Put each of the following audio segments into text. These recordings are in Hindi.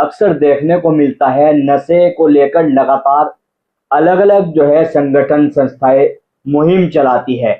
अक्सर देखने को मिलता है, नशे को लेकर लगातार अलग अलग संगठन संस्थाएं मुहिम चलाती है।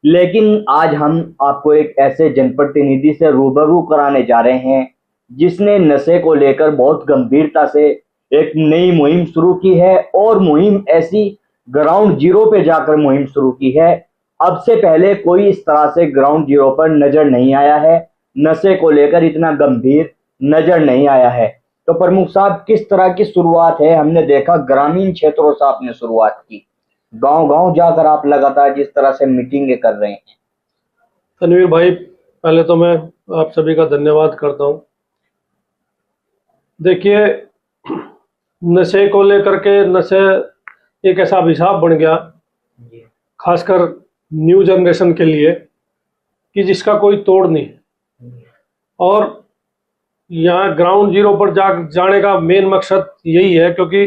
लेकिन आज हम आपको एक ऐसे जनप्रतिनिधि से रूबरू कराने जा रहे हैं जिसने नशे को लेकर बहुत गंभीरता से एक नई मुहिम शुरू की है, और मुहिम ऐसी ग्राउंड जीरो पे जाकर मुहिम शुरू की है। अब से पहले कोई इस तरह से ग्राउंड जीरो पर नजर नहीं आया है, नशे को लेकर इतना गंभीर नजर नहीं आया है। तो प्रमुख साहब, किस तरह की शुरुआत है? हमने देखा ग्रामीण क्षेत्रों से आपने शुरुआत की, गांव गांव जाकर आप लगातार जिस तरह से मीटिंगें कर रहे हैं। तनवीर भाई, पहले तो मैं आप सभी का धन्यवाद करता हूं। देखिए, नशे को लेकर के नशे एक ऐसा अभिशाप बन गया, खासकर न्यू जनरेशन के लिए, कि जिसका कोई तोड़ नहीं। और यहाँ ग्राउंड जीरो पर जाने का मेन मकसद यही है, क्योंकि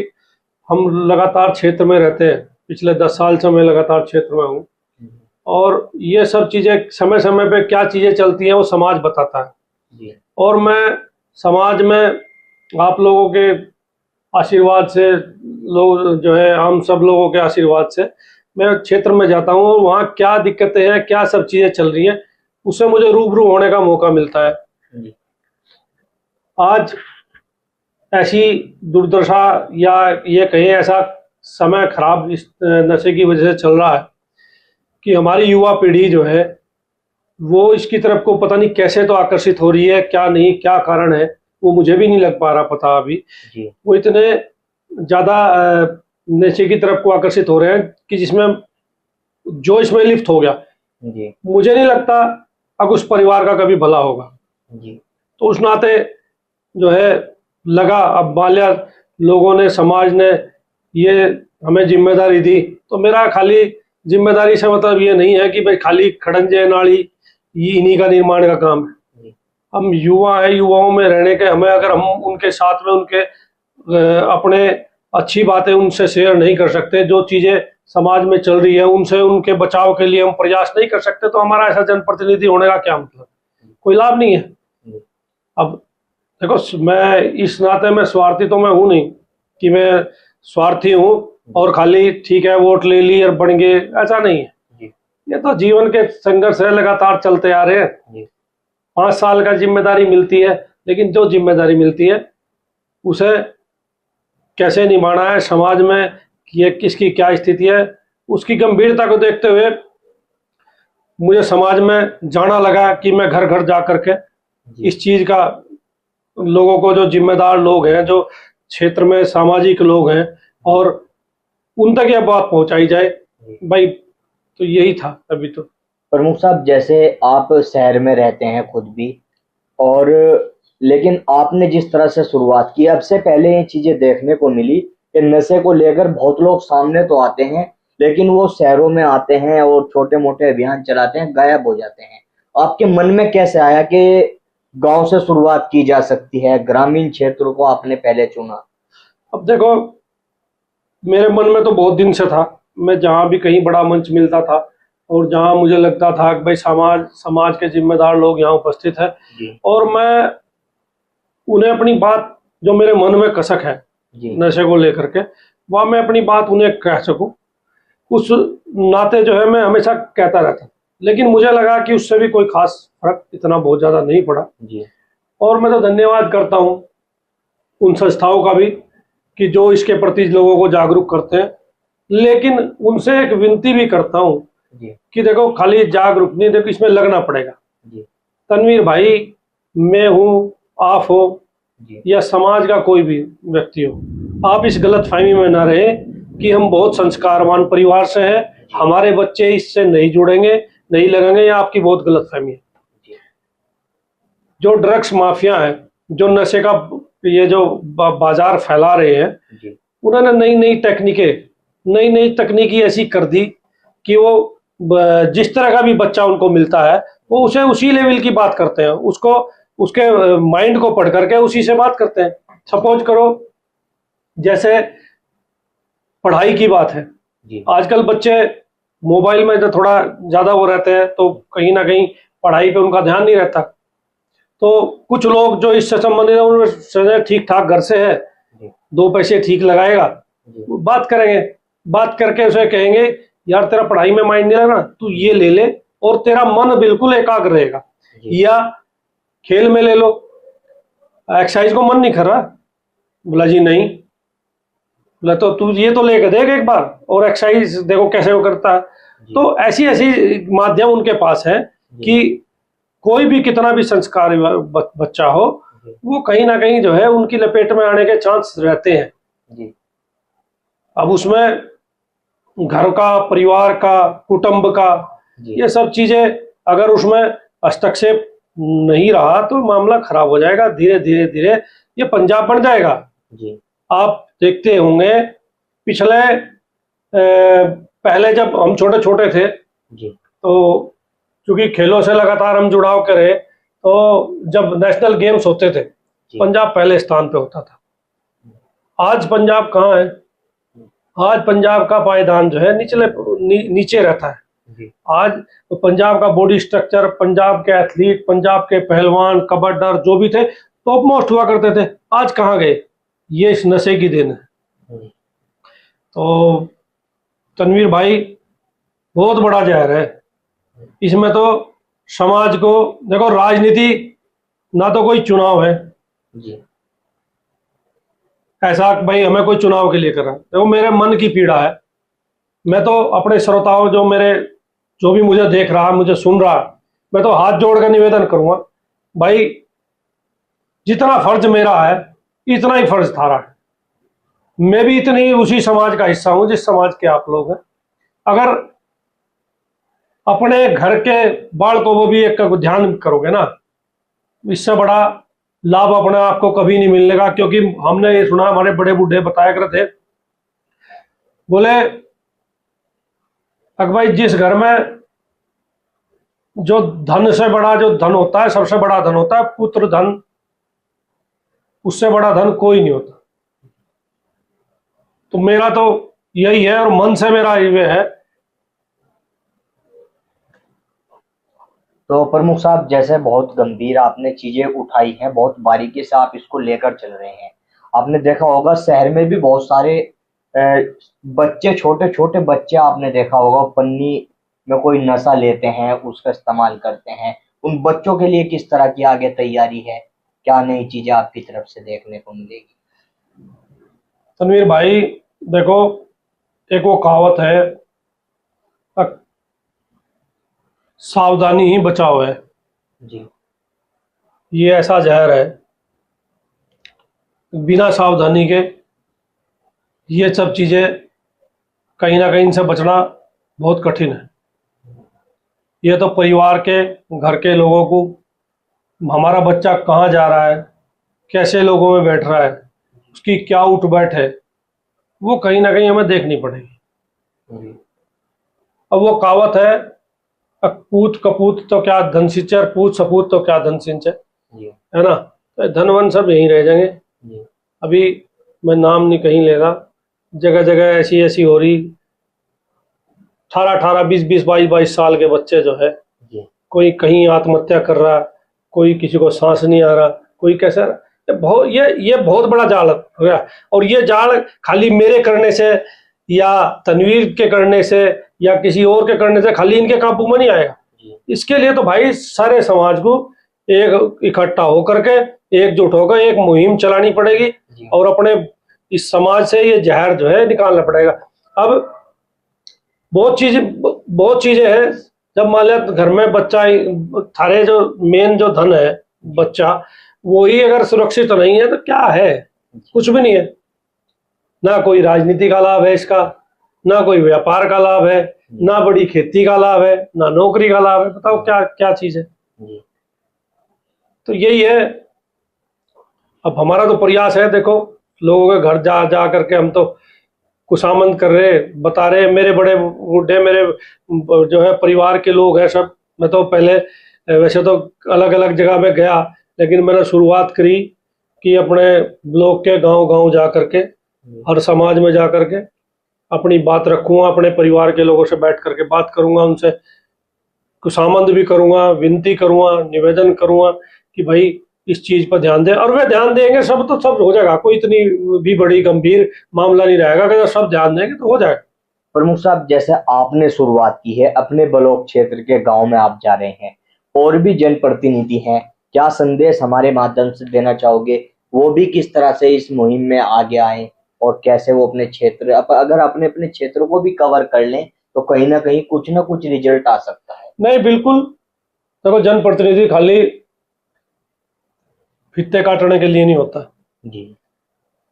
हम लगातार क्षेत्र में रहते हैं। पिछले 10 साल से मैं लगातार क्षेत्र में हूँ, और ये सब चीज़ें समय समय पे क्या चीज़ें चलती हैं वो समाज बताता है। और मैं समाज में आप लोगों के आशीर्वाद से, लोग हम सब लोगों के आशीर्वाद से मैं क्षेत्र में जाता हूँ, और वहाँ क्या दिक्कतें हैं, क्या सब चीज़ें चल रही हैं, उससे मुझे रूबरू होने का मौका मिलता है। आज ऐसी दुर्दशा, या ये कहीं ऐसा समय खराब इस नशे की वजह से चल रहा है कि हमारी युवा पीढ़ी जो है वो इसकी तरफ को पता नहीं कैसे तो आकर्षित हो रही है, क्या नहीं, क्या कारण है वो मुझे भी नहीं लग पा रहा पता अभी। वो इतने ज़्यादा नशे की तरफ को आकर्षित हो रहे हैं कि जिसमें जो इसमें लिप्त हो गया, मुझे नहीं लगता अब उस परिवार का कभी भला होगा। तो उस नाते लगा, अब बाल्या लोगों ने, समाज ने ये हमें जिम्मेदारी दी, तो मेरा खाली जिम्मेदारी से मतलब ये नहीं है कि भाई खाली खड़ंजे नाली ये इन्हीं का निर्माण का काम है। हम युवा हैं, युवाओं में रहने के, हमें अगर हम उनके साथ में उनके अपने अच्छी बातें उनसे शेयर नहीं कर सकते, जो चीज़ें समाज में चल रही है उनसे, उनके बचाव के लिए हम प्रयास नहीं कर सकते, तो हमारा ऐसा जनप्रतिनिधि होने का क्या मतलब, कोई लाभ नहीं है। अब देखो, मैं इस नाते में स्वार्थी तो मैं हूँ नहीं कि मैं स्वार्थी हूँ और खाली ठीक है वोट ले ली और बन गए, ऐसा नहीं है। ये तो जीवन के संघर्ष है, लगातार चलते आ रहे हैं। 5 साल का जिम्मेदारी मिलती है, लेकिन जो जिम्मेदारी मिलती है उसे कैसे निभाना है, समाज में ये किसकी क्या स्थिति है, उसकी गंभीरता को देखते हुए मुझे समाज में जाना लगा कि मैं घर घर जा करके इस चीज़ का लोगों को, जो जिम्मेदार लोग हैं, जो क्षेत्र में सामाजिक लोग हैं, और उन तक यह बात पहुंचाई जाए भाई। तो यही था अभी। तो प्रमुख साहब, जैसे आप शहर में रहते हैं खुद भी, और लेकिन आपने जिस तरह से शुरुआत की, अब से पहले ये चीजें देखने को मिली कि नशे को लेकर बहुत लोग सामने तो आते हैं, लेकिन वो शहरों में आते हैं और छोटे मोटे अभियान चलाते हैं, गायब हो जाते हैं। आपके मन में कैसे आया कि गांव से शुरुआत की जा सकती है, ग्रामीण क्षेत्रों को आपने पहले चुना? अब देखो, मेरे मन में तो बहुत दिन से था। मैं जहाँ भी कहीं बड़ा मंच मिलता था और जहाँ मुझे लगता था कि भाई समाज के जिम्मेदार लोग यहाँ उपस्थित हैं, और मैं उन्हें अपनी बात, जो मेरे मन में कसक है नशे को लेकर के, वह मैं अपनी बात उन्हें कह सकूं, उस नाते मैं हमेशा कहता रहता। लेकिन मुझे लगा कि उससे भी कोई खास फर्क इतना बहुत ज़्यादा नहीं पड़ा। और मैं तो धन्यवाद करता हूँ उन संस्थाओं का भी कि जो इसके प्रति लोगों को जागरूक करते हैं। लेकिन उनसे एक विनती भी करता हूँ कि देखो, खाली जागरूक नहीं, देखो इसमें लगना पड़ेगा। तनवीर भाई, मैं हूँ, आप हो, या समाज का कोई भी व्यक्ति हो, आप इस गलत फहमी में ना रहे कि हम बहुत संस्कारवान परिवार से हैं, हमारे बच्चे इससे नहीं जुड़ेंगे, नहीं लगेंगे, या आपकी बहुत गलत फहमी है। जो ड्रग्स माफिया है, जो नशे का ये जो बाजार फैला रहे हैं, उन्होंने नई नई तकनीकी ऐसी कर दी कि वो जिस तरह का भी बच्चा उनको मिलता है वो उसे उसी लेवल की बात करते हैं, उसको उसके माइंड को पढ़ करके उसी से बात करते हैं। सपोज करो, जैसे पढ़ाई की बात है, आजकल बच्चे मोबाइल में जो थोड़ा ज़्यादा वो रहते हैं, तो कहीं ना कहीं पढ़ाई पे उनका ध्यान नहीं रहता। तो कुछ लोग जो इससे संबंधित है उनमें ठीक ठाक घर से है, जी, दो पैसे ठीक लगाएगा, जी, वो बात करेंगे, बात करके उसे कहेंगे यार तेरा पढ़ाई में माइंड नहीं लग रहा, तू ये ले ले और तेरा मन बिल्कुल एकाग्र रहेगा। जी, या खेल में ले लो, एक्सरसाइज को मन नहीं कर रहा, बोला जी नहीं, बोला तो तू ये तो लेके देख एक बार और एक्सरसाइज देखो कैसे वो करता है। जी, तो ऐसी ऐसी माध्यम उनके पास है जी, कि कोई भी कितना भी संस्कारी बच्चा हो, जी, वो कहीं ना कहीं जो है उनकी लपेट में आने के चांस रहते हैं। जी, अब उसमें घर का, परिवार का, कुटुंब का, जी, ये सब चीजें अगर उसमें हस्तक्षेप नहीं रहा तो मामला खराब हो जाएगा। धीरे धीरे धीरे ये पंजाब बन जाएगा। जी, आप देखते होंगे पिछले पहले जब हम छोटे छोटे थे, जी, तो क्योंकि खेलों से लगातार हम जुड़ाव करे, तो जब नेशनल गेम्स होते थे जी, पंजाब पहले स्थान पे होता था। आज पंजाब कहाँ है? आज पंजाब का पायदान जो है नीचे रहता है। जी, आज तो पंजाब का बॉडी स्ट्रक्चर, पंजाब के एथलीट, पंजाब के पहलवान, कबड्डर जो भी थे टॉप मोस्ट हुआ करते थे, आज कहाँ गए? ये इस नशे की देन है। जी, तो तनवीर भाई बहुत बड़ा जहर है। इसमें तो समाज को देखो, राजनीति ना तो कोई चुनाव है जी, ऐसा कि भाई हमें कोई चुनाव के लिए कर रहा है। देखो मेरे मन की पीड़ा है, मैं तो अपने श्रोताओं जो भी मुझे देख रहा है, मुझे सुन रहा है, मैं तो हाथ जोड़कर निवेदन करूंगा, भाई जितना फर्ज मेरा है इतना ही फर्ज थारा है। मैं भी इतनी उसी समाज का हिस्सा हूं जिस समाज के आप लोग हैं। अगर अपने घर के बालकों को भी एक का ध्यान करोगे ना, इससे बड़ा लाभ अपने आप को कभी नहीं मिलने का। क्योंकि हमने ये सुना, हमारे बड़े बूढ़े बताया करते थे, बोले अगर भाई जिस घर में जो धन से बड़ा जो धन होता है, सबसे बड़ा धन होता है पुत्र धन, उससे बड़ा धन कोई नहीं होता। तो मेरा तो यही है और मन से मेरा ये है। तो प्रमुख साहब, जैसे बहुत गंभीर आपने चीजें उठाई हैं, बहुत बारीकी से आप इसको लेकर चल रहे हैं। आपने देखा होगा शहर में भी बहुत सारे बच्चे, छोटे छोटे बच्चे आपने देखा होगा पन्नी में कोई नशा लेते हैं, उसका इस्तेमाल करते हैं। उन बच्चों के लिए किस तरह की आगे तैयारी है? क्या नई चीजें आपकी तरफ से देखने को मिलेगी? तनवीर भाई देखो, एक वो कहावत है, सावधानी ही बचाव है। जी, ये ऐसा जहर है, बिना सावधानी के ये सब चीजें कहीं ना कहीं इनसे बचना बहुत कठिन है। ये तो परिवार के, घर के लोगों को, हमारा बच्चा कहाँ जा रहा है, कैसे लोगों में बैठ रहा है, उसकी क्या उठ बैठ है, वो कहीं ना कहीं हमें देखनी पड़ेगी। जी, अब वो कहावत है, पूत कपूत तो क्या धन सिंचर, पूत सपूत तो क्या धन सिंचर, जी, है ना? तो धनवन सब यहीं रह जाएंगे। जी, अभी मैं नाम नहीं कहीं ले रहा, जगह जगह ऐसी ऐसी हो रही, 18-18, 20-20, 22-22 साल के बच्चे जो है, जी, कोई कहीं आत्महत्या कर रहा, कोई किसी को सांस नहीं आ रहा, कोई कैसा। ये बहुत बड़ा जाल हो गया। और ये जाल खाली मेरे करने से या तनवीर के करने से या किसी और के करने से खाली इनके काबू में नहीं आएगा। जी, इसके लिए तो भाई सारे समाज को एक इकट्ठा होकर के, एकजुट होकर एक मुहिम चलानी पड़ेगी जी, और अपने इस समाज से ये जहर जो है निकालना पड़ेगा। अब बहुत चीजें हैं। जब मान लिया घर में बच्चा, थारे जो मेन जो धन है बच्चा, वो ही अगर सुरक्षित नहीं है तो क्या है? कुछ भी नहीं है। ना कोई राजनीति का लाभ है इसका, ना कोई व्यापार का लाभ है, ना बड़ी खेती का लाभ है, ना नौकरी का लाभ है। बताओ क्या क्या चीज है? जी, तो यही है। अब हमारा तो प्रयास है, देखो लोगों के घर जा जा करके हम तो खुशामंद कर रहे, बता रहे, मेरे बड़े बूढ़े, मेरे जो है परिवार के लोग हैं सब। मैं तो पहले वैसे तो अलग अलग जगह में गया, लेकिन मैंने शुरुआत करी कि अपने ब्लॉक के गांव गांव जा करके, हर समाज में जा करके अपनी बात रखूंगा, अपने परिवार के लोगों से बैठ करके बात करूंगा, उनसे खुशामंद भी करूंगा, विनती करूंगा, निवेदन करूंगा कि भाई इस चीज पर ध्यान दें, और वे ध्यान देंगे सब तो सब हो जाएगा, कोई इतनी भी बड़ी गंभीर मामला नहीं रहेगा, अगर सब ध्यान देंगे तो हो जाएगा। प्रमुख साहब, जैसे आपने शुरुआत की है, अपने ब्लॉक क्षेत्र के गांव में आप जा रहे हैं, और भी जनप्रतिनिधि हैं, क्या संदेश हमारे माध्यम से देना चाहोगे? वो भी किस तरह से इस मुहिम में आगे आए और कैसे वो अपने क्षेत्र, अगर अपने अपने क्षेत्र को भी कवर कर लें तो कहीं ना कहीं कुछ ना कुछ रिजल्ट आ सकता है। नहीं, बिल्कुल। देखो, जनप्रतिनिधि खाली फीते काटने के लिए नहीं होता जी।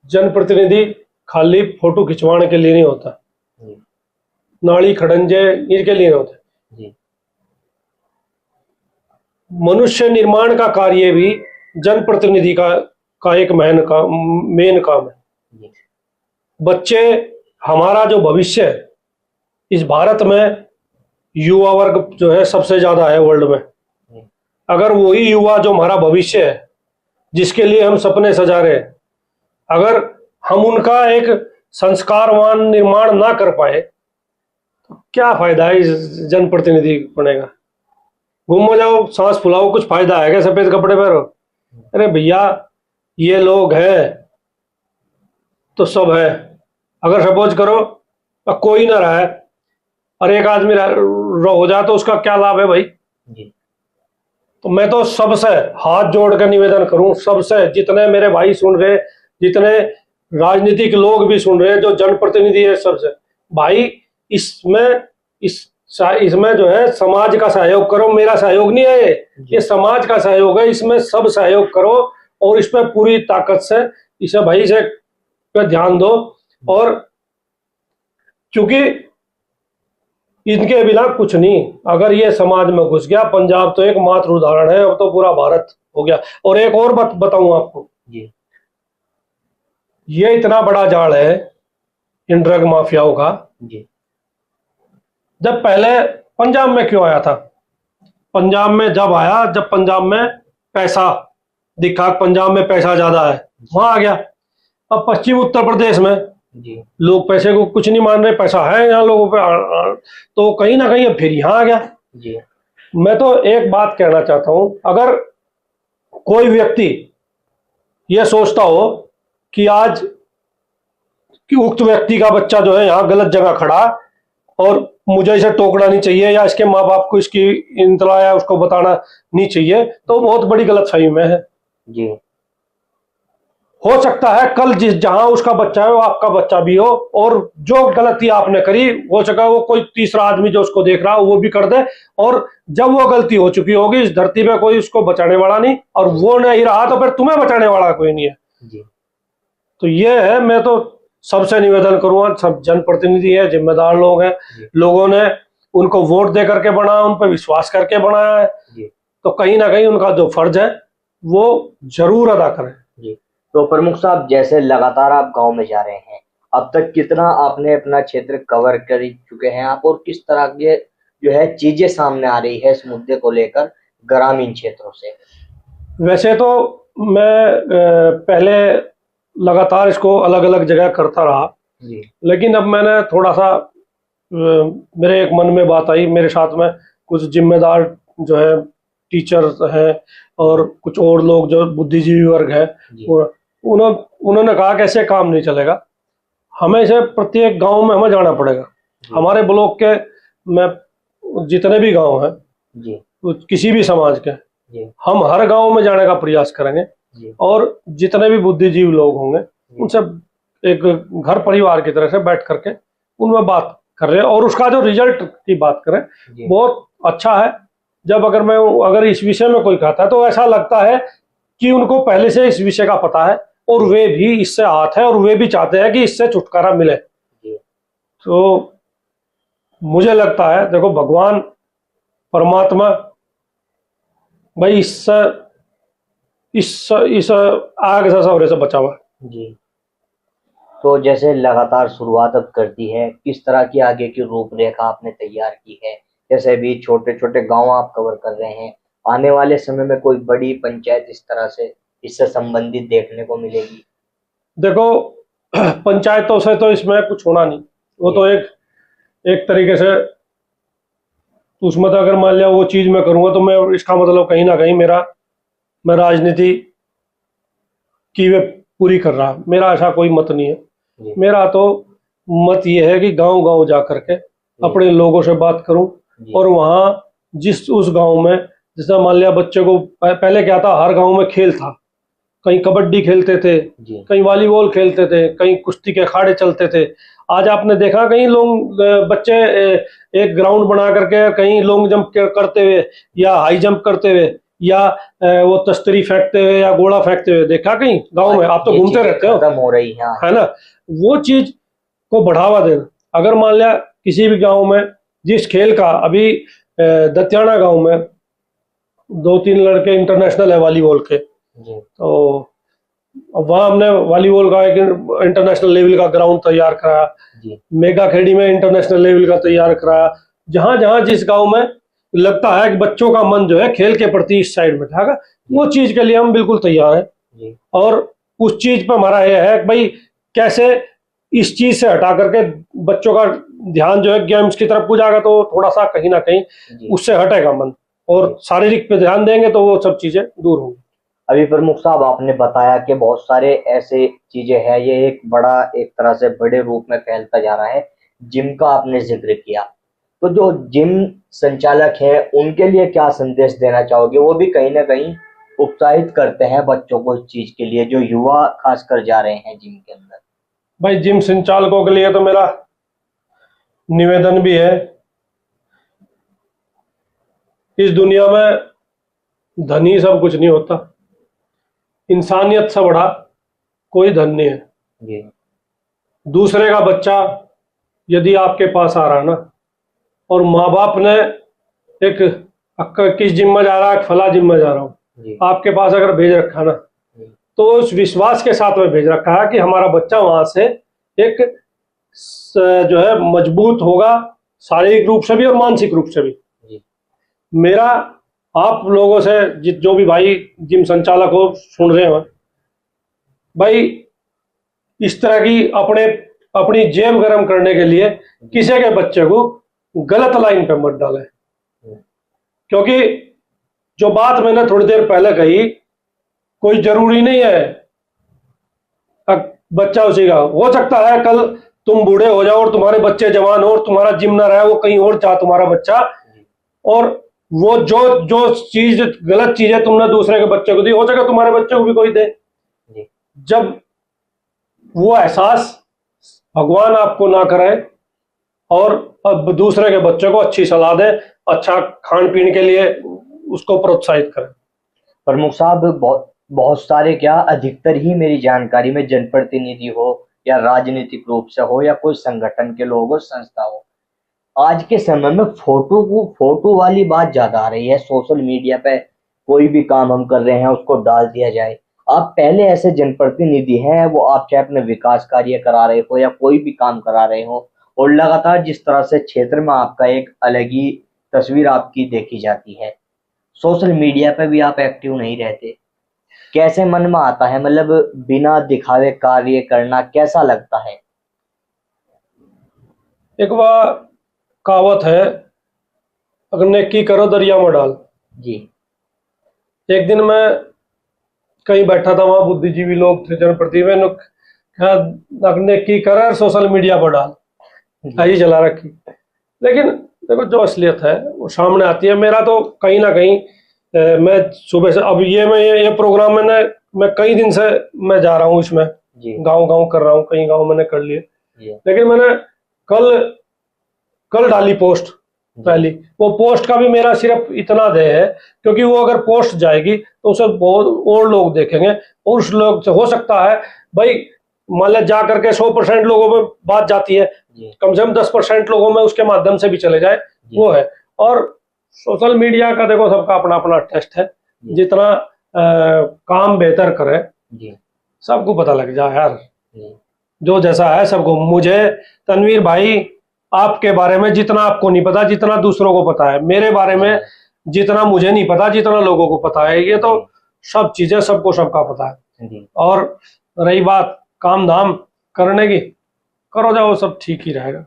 जनप्रतिनिधि खाली फोटो खिंचवाने के लिए नहीं होता जी। नाली खड़ंजे इनके लिए होते जी। मनुष्य निर्माण का कार्य भी जनप्रतिनिधि का एक मेन काम है। जी। बच्चे हमारा जो भविष्य है, इस भारत में युवा वर्ग जो है सबसे ज्यादा है वर्ल्ड में। अगर वही युवा जो हमारा भविष्य है, जिसके लिए हम सपने सजा रहे हैं, अगर हम उनका एक संस्कारवान निर्माण ना कर पाए तो क्या फायदा है इस जनप्रतिनिधि बनेगा? घूमो जाओ, सांस फुलाओ, कुछ फायदा है क्या सफेद कपड़े पहनो? अरे भैया, ये लोग हैं तो सब है। अगर सपोज करो अब कोई ना रहा है और एक आदमी हो जाए तो उसका क्या लाभ है भाई? जी। तो मैं तो सबसे हाथ जोड़कर निवेदन करूं, सबसे, जितने मेरे भाई सुन रहे, जितने राजनीतिक लोग भी सुन रहे, जो जनप्रतिनिधि है, सबसे भाई इसमें जो है समाज का सहयोग करो। मेरा सहयोग नहीं है ये समाज का सहयोग है। इसमें सब सहयोग करो और इसमें पूरी ताकत से इसे भाई से पे ध्यान दो। और क्योंकि इनके बिना कुछ नहीं, अगर ये समाज में घुस गया, पंजाब तो एक मात्र उदाहरण है, अब तो पूरा भारत हो गया। और एक और बताऊं आपको जी। ये इतना बड़ा जाल है इन ड्रग माफियाओं का। जी। जब पहले पंजाब में क्यों आया था? पंजाब में जब आया, जब पंजाब में पैसा दिखा, पंजाब में पैसा ज्यादा है, वहां आ गया। अब पश्चिम उत्तर प्रदेश में जी। लोग पैसे को कुछ नहीं मान रहे, पैसा है यहाँ लोगों पे, तो कहीं ना कहीं फिर यहाँ आ गया। जी। मैं तो एक बात कहना चाहता हूं, अगर कोई व्यक्ति यह सोचता हो कि आज कि उक्त व्यक्ति का बच्चा जो है यहाँ गलत जगह खड़ा और मुझे इसे टोकना नहीं चाहिए या इसके माँ बाप को इसकी इंतला या उसको बताना नहीं चाहिए, तो बहुत बड़ी गलतफहमी में है। जी। हो सकता है कल जहां उसका बच्चा है वो आपका बच्चा भी हो, और जो गलती आपने करी, हो सका वो कोई तीसरा आदमी जो उसको देख रहा हो वो भी कर दे, और जब वो गलती हो चुकी होगी, इस धरती पे कोई उसको बचाने वाला नहीं, और वो नहीं रहा तो फिर तुम्हें बचाने वाला कोई नहीं है। जी। तो ये है, मैं तो सबसे निवेदन करूंगा, सब जनप्रतिनिधि है, जिम्मेदार लोग हैं, लोगों ने उनको वोट दे करके बनाया, उन पर विश्वास करके बनाया है, तो कहीं ना कहीं उनका जो फर्ज है वो जरूर अदा करें। जी। तो प्रमुख साहब, जैसे लगातार आप गांव में जा रहे हैं, अब तक कितना आपने अपना क्षेत्र कवर कर चुके हैं आप, और किस तरह के जो है चीजें सामने आ रही है इस मुद्दे को लेकर ग्रामीण क्षेत्रों से? वैसे तो मैं पहले लगातार इसको अलग अलग जगह करता रहा जी। लेकिन अब मैंने थोड़ा सा मेरे एक मन में बात आई, मेरे साथ में कुछ जिम्मेदार जो है टीचर्स हैं और कुछ और लोग जो बुद्धिजीवी वर्ग है, उन्होंने कहा कि ऐसे काम नहीं चलेगा, हमें इसे प्रत्येक गांव में हमें जाना पड़ेगा। हमारे ब्लॉक के में जितने भी गांव हैं जी, किसी भी समाज के, हम हर गांव में जाने का प्रयास करेंगे और जितने भी बुद्धिजीवी लोग होंगे उनसे एक घर परिवार की तरह से बैठ करके उनमें बात कर रहे हैं, और उसका जो रिजल्ट की बात करें बहुत अच्छा है। जब अगर इस विषय में कोई कहता है तो ऐसा लगता है कि उनको पहले से इस विषय का पता है और वे भी इससे आहत है और वे भी चाहते हैं कि इससे छुटकारा मिले। तो मुझे लगता है, देखो, भगवान परमात्मा भाई इस आग से सवरे से बचा हुआ जी। तो जैसे लगातार शुरुआत अब कर दी है, किस तरह की आगे की रूपरेखा आपने तैयार की है? जैसे भी छोटे छोटे गांव आप कवर कर रहे हैं, आने वाले समय में कोई बड़ी पंचायत इस तरह से इससे संबंधित देखने को मिलेगी? देखो, पंचायतों से तो इसमें कुछ होना नहीं, वो तो एक तरीके से उसमें तो अगर मान लिया वो चीज मैं करूंगा तो मैं इसका मतलब कहीं ना कहीं मेरा मैं राजनीति की वे पूरी कर रहा, मेरा ऐसा कोई मत नहीं है। मेरा तो मत ये है कि गांव गांव जा करके अपने लोगों से बात करूं, और वहां जिस उस गांव में, जैसे मान लिया बच्चे को पहले क्या था, हर गांव में खेल था, कहीं कबड्डी खेलते थे, कहीं वॉलीबॉल खेलते थे, कहीं कुश्ती के अखाड़े चलते थे। आज आपने देखा कहीं लोग बच्चे एक ग्राउंड बना करके कहीं लॉन्ग जंप करते हुए या हाई जंप करते हुए या वो तस्तरी फेंकते हुए या गोला फेंकते हुए देखा कहीं गांव में? आप तो घूमते रहते हो रही है ना? वो चीज को बढ़ावा देना। अगर मान लिया किसी भी गांव में जिस खेल का, अभी दत्याना गांव में 2-3 लड़के इंटरनेशनल है वॉलीबॉल के, तो वहां हमने वॉलीबॉल का एक इंटरनेशनल लेवल का ग्राउंड तैयार कराया, मेगा खेड़ी में इंटरनेशनल लेवल का तैयार कराया। जहां जहां जिस गांव में लगता है कि बच्चों का मन जो है खेल के प्रति इस साइड में था, वो चीज के लिए हम बिल्कुल तैयार है। और उस चीज पर हमारा यह है कि भाई कैसे इस चीज से हटा करके बच्चों का ध्यान जो है गेम्स की तरफ को जाएगा, तो थोड़ा सा कहीं ना कहीं उससे हटेगा मन, और शारीरिक पे ध्यान देंगे तो वो सब चीजें दूर होंगी। अभी प्रमुख साहब आपने बताया कि बहुत सारे ऐसे चीजें हैं, ये एक बड़ा, एक तरह से बड़े रूप में फैलता जा रहा है। जिम का आपने जिक्र किया, तो जो जिम संचालक हैं उनके लिए क्या संदेश देना चाहोगे? वो भी कहीं ना कहीं उत्साहित करते हैं बच्चों को इस चीज के लिए, जो युवा खासकर जा रहे हैं जिम के अंदर। भाई जिम संचालकों के लिए तो मेरा निवेदन भी है, इस दुनिया में धन ही सब कुछ नहीं होता, इंसानियत से बड़ा कोई धन नहीं है। दूसरे का बच्चा यदि आपके पास आ रहा है ना, और माँ बाप ने एक किस जिम में जा रहा है, फला जिम में जा रहा हूँ, आपके पास अगर भेज रखा ना, तो उस विश्वास के साथ में भेज रखा है कि हमारा बच्चा वहां से एक जो है मजबूत होगा, शारीरिक रूप से भी और मानसिक रूप से भी। मेरा आप लोगों से, जो भी भाई जिम संचालक हो सुन रहे हो, भाई इस तरह की अपनी जेब गर्म करने के लिए किसी के बच्चे को गलत लाइन पे मत डालें। क्योंकि जो बात मैंने थोड़ी देर पहले कही, कोई जरूरी नहीं है बच्चा उसी का, हो सकता है कल तुम बूढ़े हो जाओ और तुम्हारे बच्चे जवान हो और तुम्हारा जिम ना रहे, वो कहीं और चाह तुम्हारा बच्चा, और वो जो चीज गलत चीज है तुमने दूसरे के बच्चे को दी, हो सके तुम्हारे बच्चे को भी कोई दे। जब वो एहसास भगवान आपको ना करे, और अब दूसरे के बच्चे को अच्छी सलाह दे, अच्छा खान पीन के लिए उसको प्रोत्साहित करें। प्रमुख साहब, बहुत सारे, क्या अधिकतर ही मेरी जानकारी में जनप्रतिनिधि हो या राजनीतिक रूप से हो या कोई संगठन के लोग हो, संस्था हो, आज के समय में फोटो वाली बात ज्यादा आ रही है। सोशल मीडिया पे कोई भी काम हम कर रहे हैं उसको डाल दिया जाए। आप पहले ऐसे जनप्रतिनिधि हैं, वो आप चाहे अपने विकास कार्य करा रहे हो या कोई भी काम करा रहे हो, और लगातार जिस तरह से क्षेत्र में आपका एक अलग ही तस्वीर आपकी देखी जाती है, सोशल मीडिया पे भी आप एक्टिव नहीं रहते, कैसे मन में आता है? मतलब बिना दिखावे कार्य करना कैसा लगता है? एक वह कहावत है, अगर नेकी करो दरिया में डाल। जी। एक दिन मैं कहीं बैठा था, वहां बुद्धिजीवी लोग थे, जनप्रतिनिधि, नेकी कर सोशल मीडिया पर डाल, आई चला रखी। लेकिन देखो जो असलियत है वो सामने आती है। मेरा तो कहीं ना कहीं मैं सुबह से, अब ये प्रोग्राम मैं कई दिन से मैं जा रहा हूँ इसमें, गांव कर रहा हूँ, कई गांव मैंने कर लिए, लेकिन मैंने कल डाली पोस्ट पहली। वो पोस्ट का भी मेरा सिर्फ इतना ध्येय है, क्योंकि वो अगर पोस्ट जाएगी तो उसे बहुत और लोग देखेंगे, और उस लोग से हो सकता है भाई मान लिया जा करके 100% लोगों में बात जाती है, कम से कम 10% लोगों में उसके माध्यम से भी चले जाए, वो है। और सोशल मीडिया का देखो सबका अपना अपना टेस्ट है, जितना काम बेहतर करे सबको पता लग जाए यार, जो जैसा है सबको। मुझे तनवीर भाई आपके बारे में जितना आपको नहीं पता, जितना दूसरों को पता है, मेरे बारे में जितना मुझे नहीं पता, जितना लोगों को पता है, ये तो सब चीजें सबको सबका पता है। और रही बात काम धाम करने की, करो जाओ, सब ठीक ही रहेगा।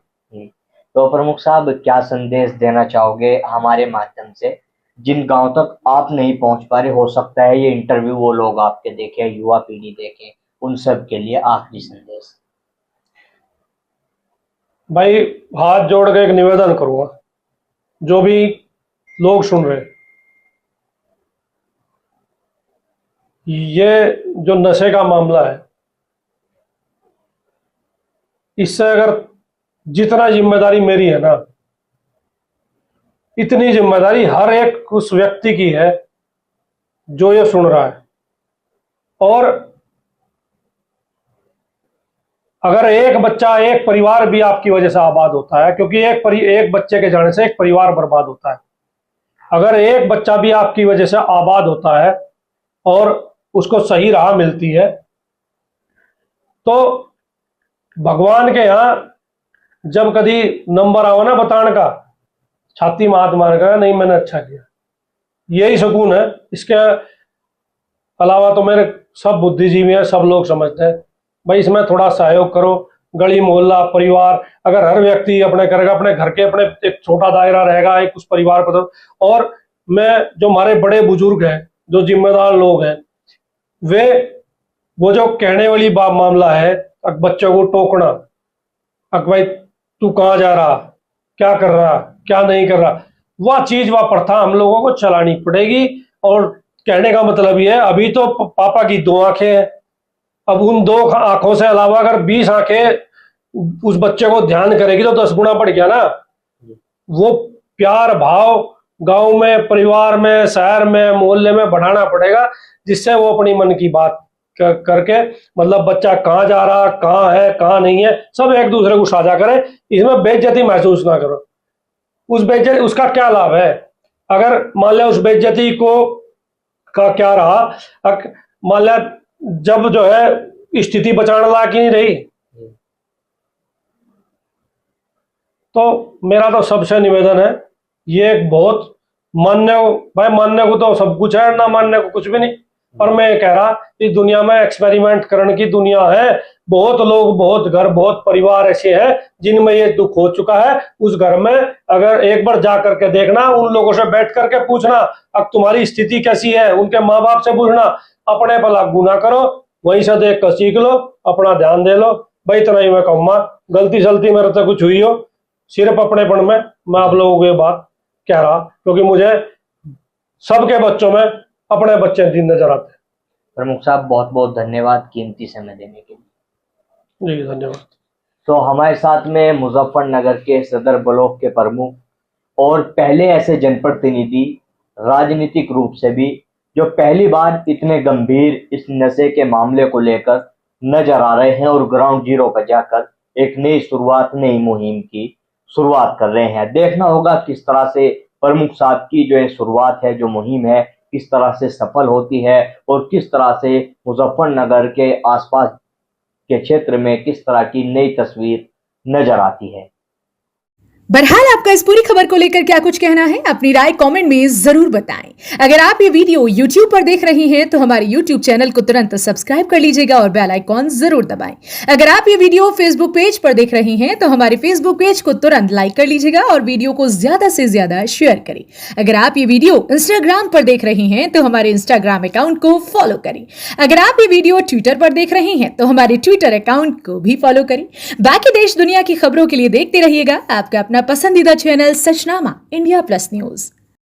तो प्रमुख साहब, क्या संदेश देना चाहोगे हमारे माध्यम से जिन गांव तक आप नहीं पहुंच पा रहे, हो सकता है ये इंटरव्यू वो लोग आपके देखें, युवा पीढ़ी देखें, उन सब के लिए आखिरी संदेश। भाई हाथ जोड़ के एक निवेदन करूंगा, जो भी लोग सुन रहे हैं, ये जो नशे का मामला है, इससे अगर जितना जिम्मेदारी मेरी है ना, इतनी जिम्मेदारी हर एक उस व्यक्ति की है जो ये सुन रहा है। और अगर एक बच्चा, एक परिवार भी आपकी वजह से आबाद होता है, क्योंकि एक बच्चे के जाने से एक परिवार बर्बाद होता है, अगर एक बच्चा भी आपकी वजह से आबाद होता है और उसको सही राह मिलती है, तो भगवान के यहाँ जब कभी नंबर आओ ना बताने का, छाती में हाथ मार कर नहीं मैंने अच्छा किया, यही सुकून है। इसके अलावा तो मेरे सब बुद्धिजीवी हैं, सब लोग समझते हैं भाई इसमें थोड़ा सहयोग करो, गली मोहल्ला परिवार, अगर हर व्यक्ति अपने करेगा, अपने घर के अपने एक छोटा दायरा रहेगा एक उस परिवार पर, और मैं जो हमारे बड़े बुजुर्ग हैं, जो जिम्मेदार लोग हैं, वो जो कहने वाली मामला है, बच्चों को टोकना, भाई तू कहाँ जा रहा, क्या कर रहा, क्या नहीं कर रहा, वह चीज वह प्रथा हम लोगों को चलानी पड़ेगी। और कहने का मतलब ये है, अभी तो पापा की 2 आंखें हैं, अब उन 2 आंखों से अलावा अगर 20 आंखें उस बच्चे को ध्यान करेगी तो 10 गुना बढ़ गया ना। वो प्यार भाव गांव में, परिवार में, शहर में, मोहल्ले में बढ़ाना पड़ेगा, जिससे वो अपनी मन की बात करके, मतलब बच्चा कहाँ जा रहा, कहाँ है, कहाँ नहीं है, सब एक दूसरे को साझा करें, इसमें बेइज्जती महसूस ना करो। उसका क्या लाभ है, अगर मान लिया उस बेइज्जती को का क्या रहा, मान लिया जब जो है स्थिति बचाने लायक ही नहीं रही, तो मेरा तो सबसे निवेदन है, ये एक बहुत मानने को तो सब कुछ है, ना मानने को कुछ भी नहीं, पर मैं कह रहा इस दुनिया में एक्सपेरिमेंट करने की दुनिया है। बहुत लोग, बहुत घर, बहुत परिवार ऐसे हैं जिनमें ये दुख हो चुका है। उस घर में अगर एक बार जा करके देखना, उन लोगों से बैठ करके पूछना अब तुम्हारी स्थिति कैसी है, उनके माँ बाप से पूछना, अपने पर लागू ना करो, वहीं से देख कर सीख लो, अपना ध्यान दे लो। भाई इतना ही मैं कहूँगा, गलती सलती मेरे से कुछ हुई हो, सिर्फ अपनेपन में मैं आप लोगों को ये बात कह रहा, क्योंकि मुझे सबके बच्चों में अपने बच्चे दिन नजर आते हैं। प्रमुख साहब बहुत बहुत धन्यवाद कीमती समय देने के लिए। जी धन्यवाद। तो हमारे साथ में मुजफ्फरनगर के सदर ब्लॉक के प्रमुख और पहले ऐसे जनप्रतिनिधि, राजनीतिक रूप से भी, जो पहली बार इतने गंभीर इस नशे के मामले को लेकर नजर आ रहे हैं और ग्राउंड जीरो पर जाकर एक नई शुरुआत, नई मुहिम की शुरुआत कर रहे हैं। देखना होगा किस तरह से प्रमुख साहब की जो शुरुआत है, जो मुहिम है, किस तरह से सफल होती है और किस तरह से मुजफ्फरनगर के आसपास के क्षेत्र में किस तरह की नई तस्वीर नजर आती है। बहरहाल आपका इस पूरी खबर को लेकर क्या कुछ कहना है, अपनी राय कमेंट में जरूर बताएं। अगर आप ये वीडियो YouTube पर देख रहे हैं तो हमारे YouTube चैनल को तुरंत सब्सक्राइब कर लीजिएगा और बेल आइकॉन जरूर दबाएं। अगर आप ये वीडियो Facebook पेज पर देख रहे हैं तो हमारे Facebook पेज को तुरंत लाइक कर लीजिएगा और वीडियो को ज्यादा से ज्यादा शेयर करें। अगर आप ये वीडियो Instagram पर देख रहे हैं तो हमारे Instagram अकाउंट को फॉलो करें। अगर आप ये वीडियो ट्विटर पर देख रहे हैं तो हमारे ट्विटर अकाउंट को भी फॉलो करें। बाकी देश दुनिया की खबरों के लिए देखते रहिएगा आपका अपना पसंदीदा चैनल सचनामा इंडिया प्लस न्यूज।